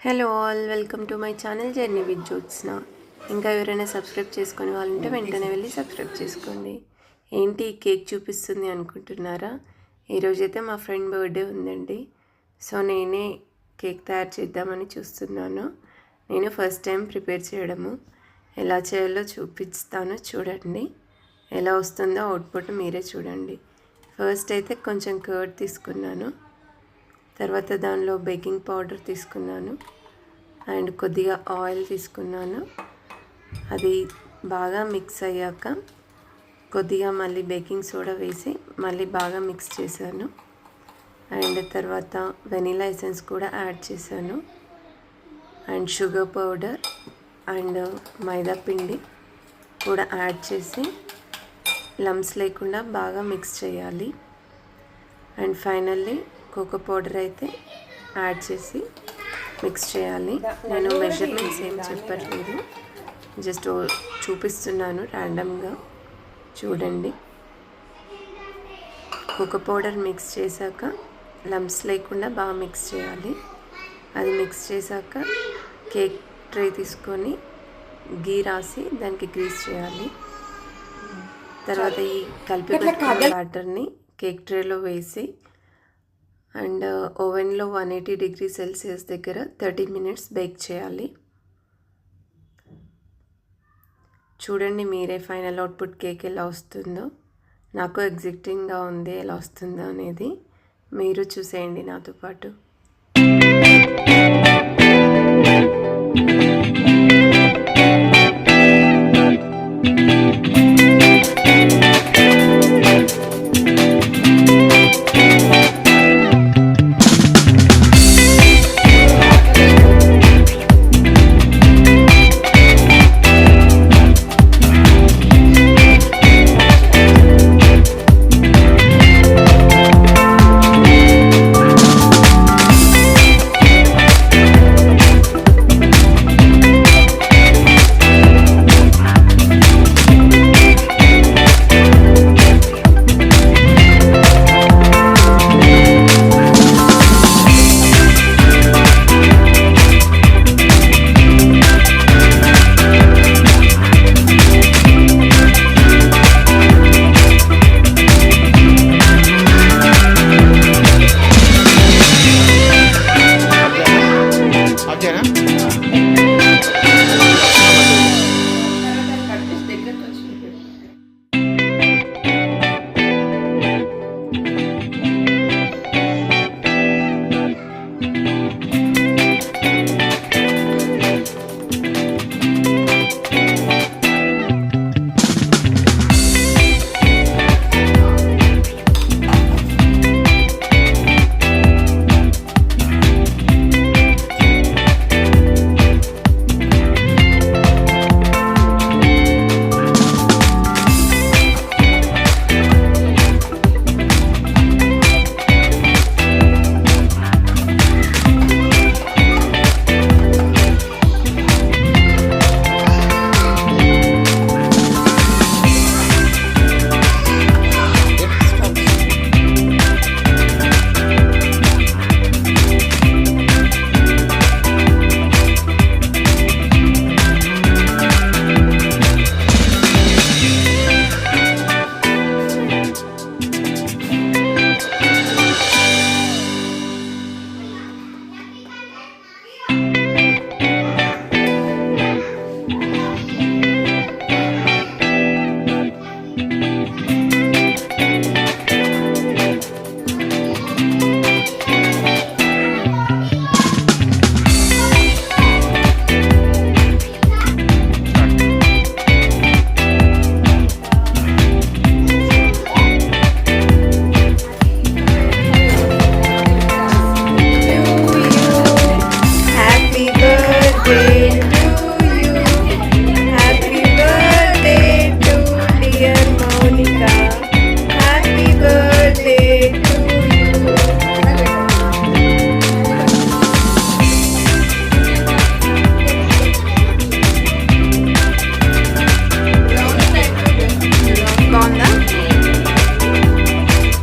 Hello all, welcome to my channel journey with Jyotsna. ఇంకా ఎవరైనా subscribe చేసుకొని వాళ్ళంటే వెంటనే వెళ్ళి సబ్స్క్రైబ్ చేసుకోండి. ఏంటి కేక్ చూపిస్తుంది అనుకుంటున్నారా? ఈరోజైతే మా ఫ్రెండ్ బర్త్డే ఉందండి. సో నేనే కేక్ తయారు చేద్దామని చూస్తున్నాను. నేను ఫస్ట్ టైం ప్రిపేర్ చేయడము. ఎలా చేయాలో చూపిస్తాను, చూడండి. ఎలా వస్తుందో అవుట్పుట్ మీరే చూడండి. ఫస్ట్ అయితే కొంచెం కర్డ్ తీసుకున్నాను. తర్వాత దానిలో బేకింగ్ పౌడర్ తీసుకున్నాను అండ్ కొద్దిగా ఆయిల్ తీసుకున్నాను. అది బాగా మిక్స్ అయ్యాక కొద్దిగా మళ్ళీ బేకింగ్ సోడా వేసి మళ్ళీ బాగా మిక్స్ చేశాను. అండ్ తర్వాత వెనీలా ఎసెన్స్ కూడా యాడ్ చేశాను అండ్ షుగర్ పౌడర్ అండ్ మైదా పిండి కూడా యాడ్ చేసి లమ్స్ లేకుండా బాగా మిక్స్ చేయాలి. అండ్ ఫైనల్లీ కోకో పౌడర్ అయితే యాడ్ చేసి మిక్స్ చేయాలి. నేను మెజర్మెంట్స్ ఏం చెప్పట్లేదు, జస్ట్ చూపిస్తున్నాను ర్యాండమ్గా, చూడండి. కోకో పౌడర్ మిక్స్ చేశాక లమ్స్ లేకుండా బాగా మిక్స్ చేయాలి. అది మిక్స్ చేశాక కేక్ ట్రే తీసుకొని గీ రాసి దానికి గ్రీస్ చేయాలి. తర్వాత ఈ కలిపి పెట్టుకున్న బ్యాటర్ని కేక్ ట్రేలో వేసి అండ్ ఓవెన్లో 180 డిగ్రీ సెల్సియస్ దగ్గర 30 మినిట్స్ బేక్ చేయాలి. చూడండి మీరే ఫైనల్ అవుట్పుట్ కేక్ ఎలా వస్తుందో. నాకు ఎగ్జైటింగ్గా ఉంది ఎలా వస్తుందో అనేది. మీరు చూసేయండి నాతో పాటు.